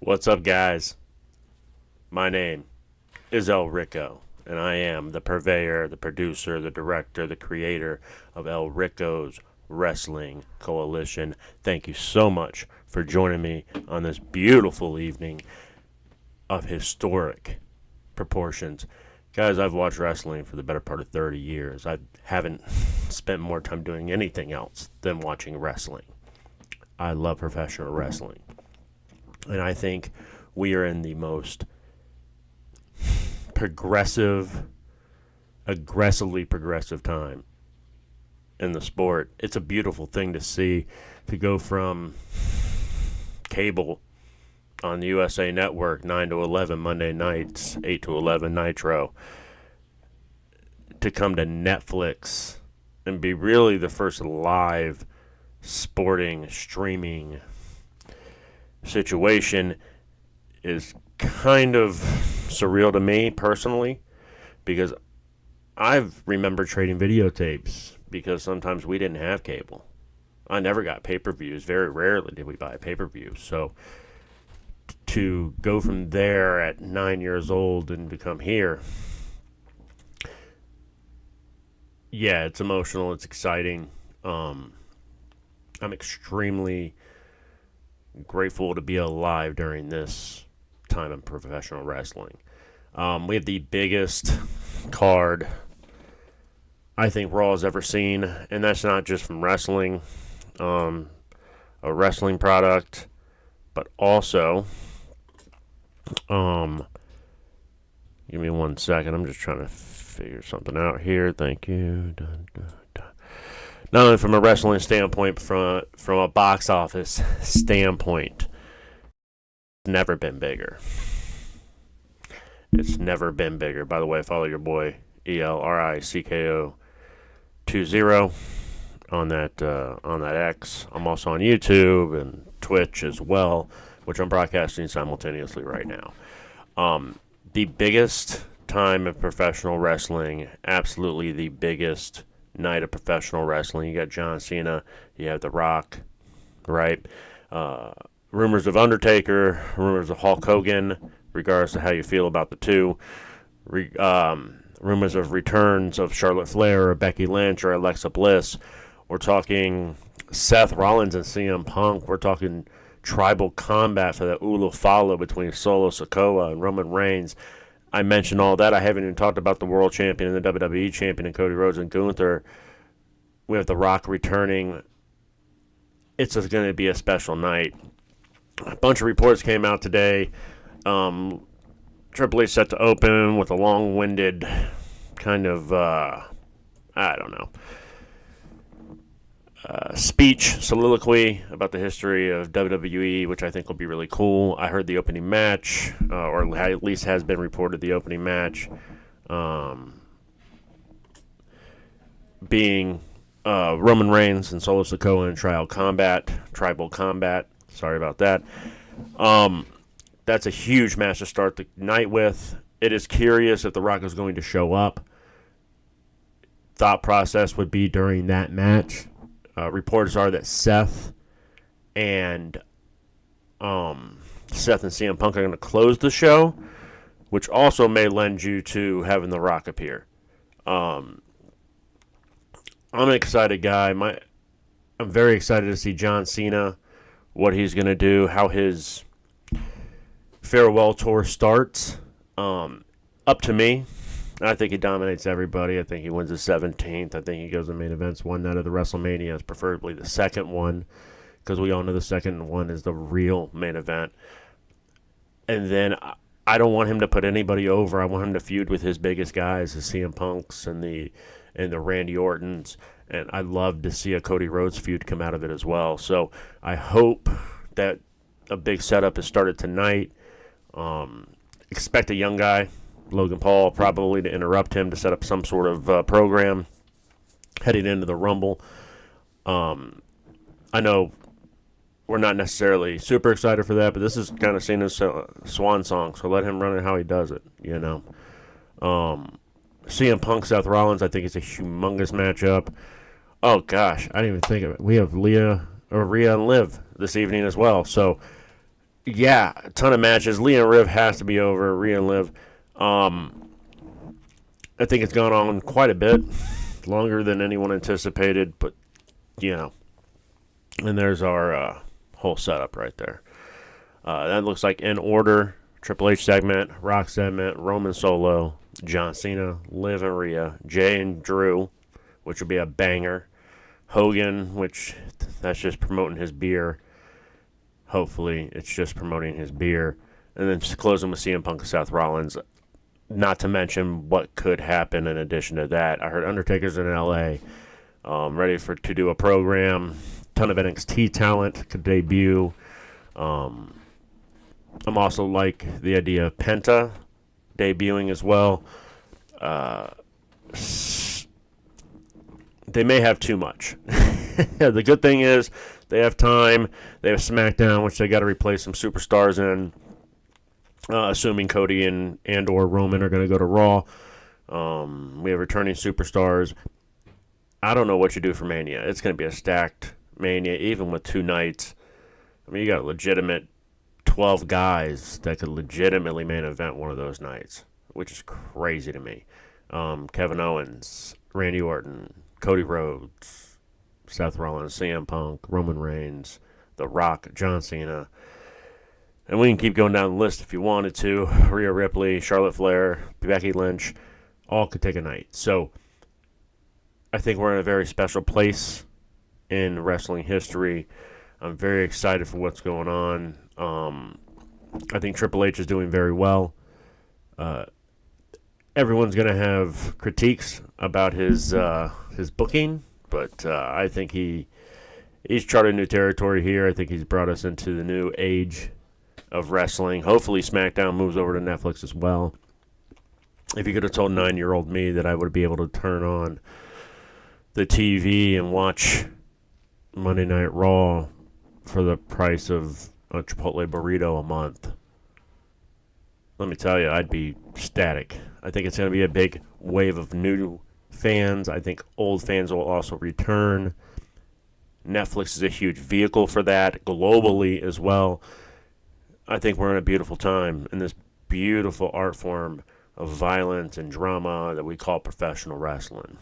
What's up, guys? My name is El Rico, and I am the purveyor, the producer, the director, the creator of El Rico's Wrestling Coalition. Thank you so much for joining me on this beautiful evening of historic proportions. Guys, I've watched wrestling for the better part of 30 years. I haven't spent more time doing anything else than watching wrestling. I love professional wrestling. And I think we are in the most aggressively progressive time in the sport. It's a beautiful thing to see, to go from cable on the USA Network 9 to 11 Monday nights, 8 to 11 Nitro, to come to Netflix and be really the first live sporting streaming situation is kind of surreal to me personally, because I've remembered trading videotapes because sometimes we didn't have cable. I never got pay-per-views. Very rarely did we buy a pay-per-view. So to go from there at 9 years old and become here, yeah, it's emotional. It's exciting. I'm extremely grateful to be alive during this time in professional wrestling. We have the biggest card I think Raw has ever seen, and that's not just from wrestling, a wrestling product, but also, give me 1 second. I'm just trying to figure something out here. Thank you. Dun, dun, dun. Not only from a wrestling standpoint, from a box office standpoint, it's never been bigger. It's never been bigger. By the way, follow your boy ELRICKO20 on that X. I'm also on YouTube and Twitch as well, which I'm broadcasting simultaneously right now. The biggest time of professional wrestling, absolutely the biggest night of professional wrestling. You got John Cena, you have The Rock, right? Rumors of Undertaker, rumors of Hulk Hogan, regardless of how you feel about the two. Rumors of returns of Charlotte Flair or Becky Lynch or Alexa Bliss. We're talking Seth Rollins and CM Punk. We're talking tribal combat for the Ulu Fala between Solo Sikoa and Roman Reigns. I mentioned all that. I haven't even talked about the world champion and the WWE champion and Cody Rhodes and Gunther. We have The Rock returning. It's just going to be a special night. A bunch of reports came out today. Triple H set to open with a long-winded kind of, speech, soliloquy about the history of WWE, which I think will be really cool. I heard the opening match, or at least has been reported the opening match, being Roman Reigns and Solo Sikoa in tribal combat. Sorry about that. That's a huge match to start the night with. It is curious if The Rock is going to show up. Thought process would be during that match. Reports are that Seth and CM Punk are going to close the show, which also may lend you to having The Rock appear. I'm an excited guy. I'm very excited to see John Cena, what he's going to do, how his farewell tour starts. Up to me, I think he dominates everybody. I think he wins the 17th. I think he goes to main events one night of the WrestleMania, preferably the second one, because we all know the second one is the real main event. And then I don't want him to put anybody over. I want him to feud with his biggest guys, the CM Punks and the Randy Ortons. And I'd love to see a Cody Rhodes feud come out of it as well. So I hope that a big setup is started tonight. Expect a young guy, Logan Paul, probably to interrupt him to set up some sort of program heading into the Rumble. I know we're not necessarily super excited for that, but this is kind of seen as a swan song, so let him run it how he does it, you know. CM Punk, Seth Rollins, I think it's a humongous matchup. Oh, gosh, I didn't even think of it. We have Rhea and Liv this evening as well, so Yeah, a ton of matches. Lee and Riv has to be over. Rhea and Liv. Um, I think it's gone on quite a bit, longer than anyone anticipated. But you know, and there's our whole setup right there. That looks like in order: Triple H segment, Rock segment, Roman Solo, John Cena, Liv and Rhea, Jay and Drew, which would be a banger. Hogan, which that's just promoting his beer. Hopefully, it's just promoting his beer. And then just closing with CM Punk and Seth Rollins. Not to mention what could happen in addition to that. I heard Undertaker's in LA, ready to do a program. Ton of NXT talent could debut. I'm also like the idea of Penta debuting as well. They may have too much. The good thing is they have time. They have SmackDown, which they got to replace some superstars in. Assuming Cody and or Roman are going to go to Raw. We have returning superstars. I don't know what you do for Mania. It's going to be a stacked Mania, even with 2 nights. I mean, you got a legitimate 12 guys that could legitimately main event one of those nights, which is crazy to me. Kevin Owens, Randy Orton, Cody Rhodes, Seth Rollins, CM Punk, Roman Reigns, The Rock, John Cena. And we can keep going down the list if you wanted to. Rhea Ripley, Charlotte Flair, Becky Lynch, all could take a night. So I think we're in a very special place in wrestling history. I'm very excited for what's going on. I think Triple H is doing very well. Everyone's going to have critiques about his booking, but I think he's charted new territory here. I think he's brought us into the new age of wrestling. Hopefully SmackDown moves over to Netflix as well. If you could have told 9-year-old me that I would be able to turn on the TV and watch Monday Night Raw for the price of a Chipotle burrito a month, let me tell you, I'd be ecstatic. I think it's going to be a big wave of new fans. I think old fans will also return. Netflix is a huge vehicle for that, globally as well. I think we're in a beautiful time in this beautiful art form of violence and drama that we call professional wrestling.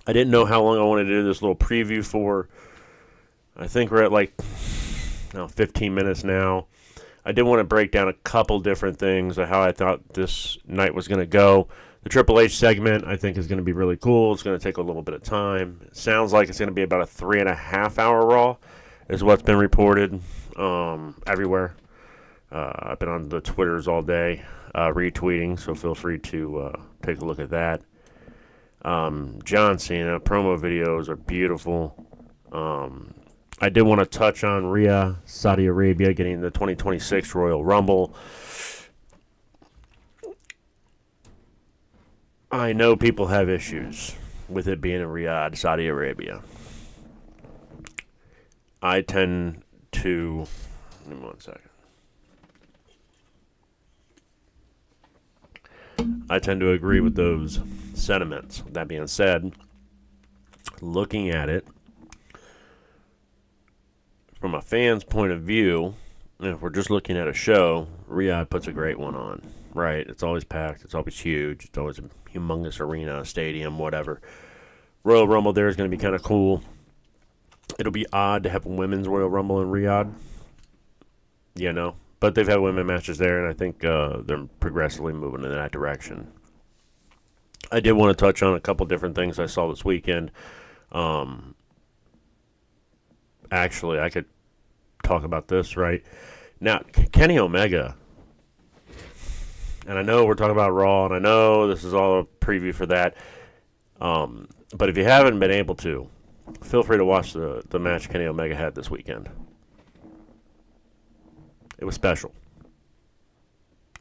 I didn't know how long I wanted to do this little preview for. I think we're at 15 minutes now. I did want to break down a couple different things of how I thought this night was going to go. The Triple H segment, I think, is going to be really cool. It's going to take a little bit of time. It sounds like it's going to be about a 3.5-hour Raw, is what's been reported everywhere. I've been on the Twitters all day retweeting, so feel free to take a look at that. John Cena, promo videos are beautiful. I did want to touch on Rhea, Saudi Arabia, getting the 2026 Royal Rumble. I know people have issues with it being in Riyadh, Saudi Arabia. I tend to... Give me 1 second. I tend to agree with those sentiments. That being said, looking at it from a fan's point of view, if we're just looking at a show, Riyadh puts a great one on, right? It's always packed. It's always huge. It's always a humongous arena, stadium, whatever. Royal Rumble there is going to be kind of cool. It'll be odd to have a women's Royal Rumble in Riyadh, but they've had women matches there, and I think they're progressively moving in that direction. I did want to touch on a couple different things I saw this weekend. Actually, I could talk about this right now. Kenny Omega, and I know we're talking about Raw, and I know this is all a preview for that. But if you haven't been able to, feel free to watch the match Kenny Omega had this weekend. It was special.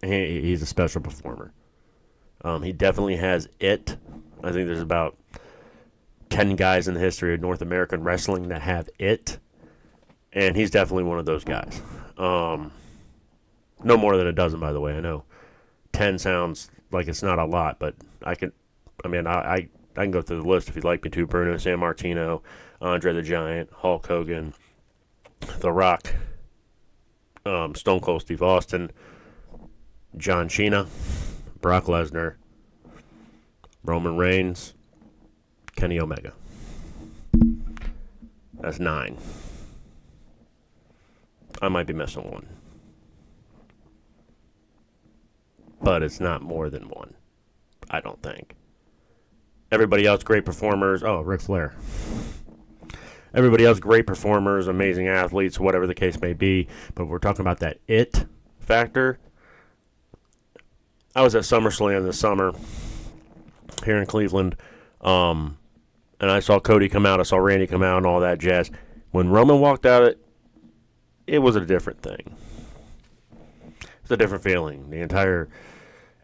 He's a special performer. He definitely has it. I think there's about 10 guys in the history of North American wrestling that have it, and he's definitely one of those guys. No more than a dozen, by the way. I know 10 sounds like it's not a lot, but I can go through the list if you'd like me to. Bruno Sammartino, Andre the Giant, Hulk Hogan, The Rock, Stone Cold Steve Austin, John Cena, Brock Lesnar, Roman Reigns, Kenny Omega. That's 9. I might be missing one. But it's not more than one. I don't think. Everybody else, great performers. Oh, Ric Flair. Everybody else, great performers, amazing athletes, whatever the case may be. But we're talking about that it factor. I was at SummerSlam this summer here in Cleveland. And I saw Cody come out. I saw Randy come out and all that jazz. When Roman walked out, it was a different thing. It's a different feeling. The entire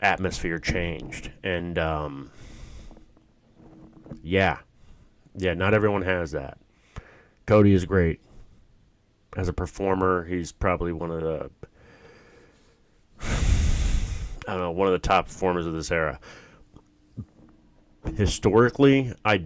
atmosphere changed. And, yeah, not everyone has that. Cody is great. As a performer, he's probably one of the, one of the top performers of this era. Historically, I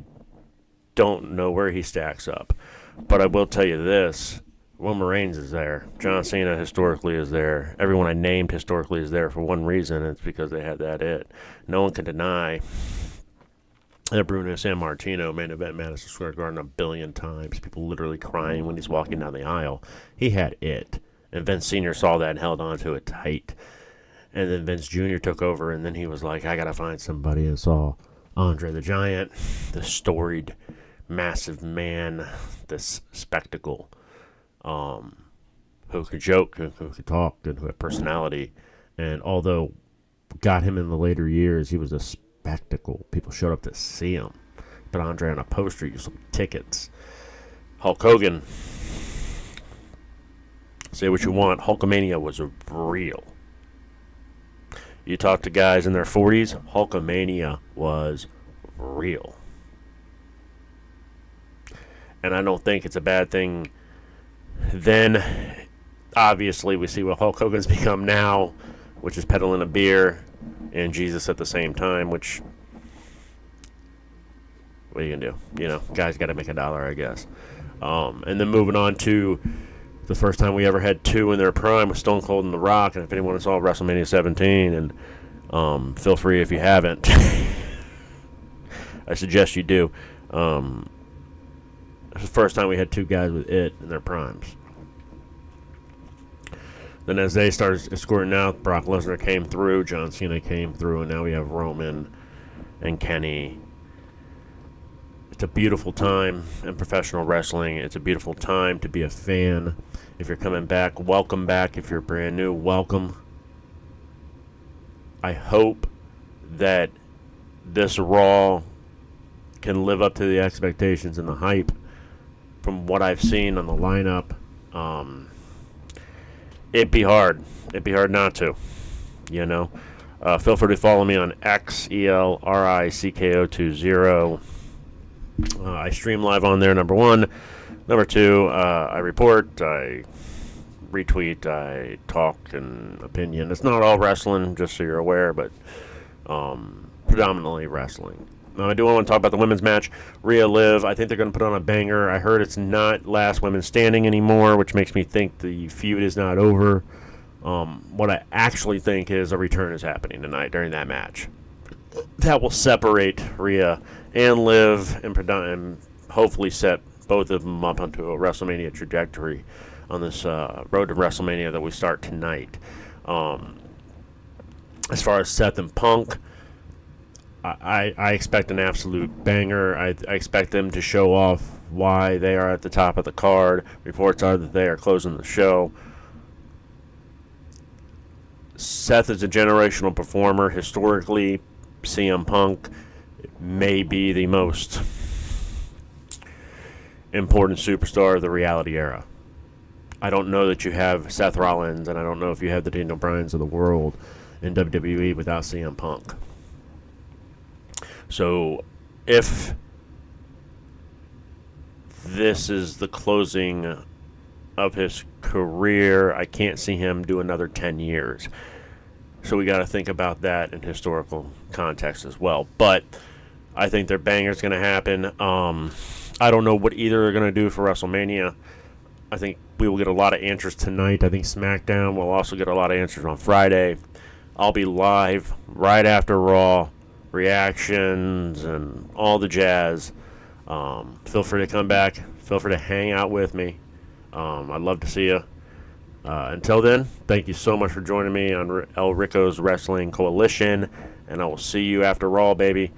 don't know where he stacks up. But I will tell you this. Roman Reigns is there. John Cena historically is there. Everyone I named historically is there for one reason. It's because they had that it. No one can deny that Bruno Sammartino main event Madison Square Garden 1 billion times. People literally crying when he's walking down the aisle. He had it. And Vince Sr. saw that and held on to it tight. And then Vince Jr. took over, and then he was like, I got to find somebody, and saw Andre the Giant, the storied, massive man, this spectacle. Who could joke, who could talk, and who had personality. And although got him in the later years, he was a spectacle. People showed up to see him. Put Andre on a poster, you sold tickets. Hulk Hogan. Say what you want. Hulkamania was real. You talk to guys in their 40s, Hulkamania was real. And I don't think it's a bad thing. Then, obviously, we see what Hulk Hogan's become now, which is peddling a beer and Jesus at the same time, which, what are you going to do? You know, guys got to make $1, I guess. And then moving on to the first time we ever had 2 in their prime with Stone Cold and The Rock. And if anyone saw WrestleMania 17, and feel free if you haven't. I suggest you do. It's the first time we had 2 guys with it in their primes. Then as they started escorting out, Brock Lesnar came through, John Cena came through, and now we have Roman and Kenny. It's a beautiful time in professional wrestling. It's a beautiful time to be a fan. If you're coming back, welcome back. If you're brand new, welcome. I hope that this Raw can live up to the expectations and the hype. From what I've seen on the lineup, it'd be hard. It'd be hard not to, you know. Feel free to follow me on X, ELRICKO20. I stream live on there, number 1. Number 2, I report, I retweet, I talk, and opinion. It's not all wrestling, just so you're aware, but predominantly wrestling. Now, I do want to talk about the women's match. Rhea Liv, I think they're going to put on a banger. I heard it's not last women standing anymore, which makes me think the feud is not over. What I actually think is a return is happening tonight during that match. That will separate Rhea and Liv and hopefully set both of them up onto a WrestleMania trajectory on this road to WrestleMania that we start tonight. As far as Seth and Punk, I expect an absolute banger. I expect them to show off why they are at the top of the card. Reports are that they are closing the show. Seth is a generational performer. Historically, CM Punk may be the most important superstar of the reality era. I don't know that you have Seth Rollins, and I don't know if you have the Daniel Bryans of the world in WWE without CM Punk. So, if this is the closing of his career, I can't see him do another 10 years. So we got to think about that in historical context as well. But I think their banger's going to happen. I don't know what either are going to do for WrestleMania. I think we will get a lot of answers tonight. I think SmackDown will also get a lot of answers on Friday. I'll be live right after Raw, reactions and all the jazz. Feel free to come back. Feel free to hang out with me. I'd love to see you. Until then, thank you so much for joining me on El Rico's Wrestling Coalition, and I will see you after Raw, baby.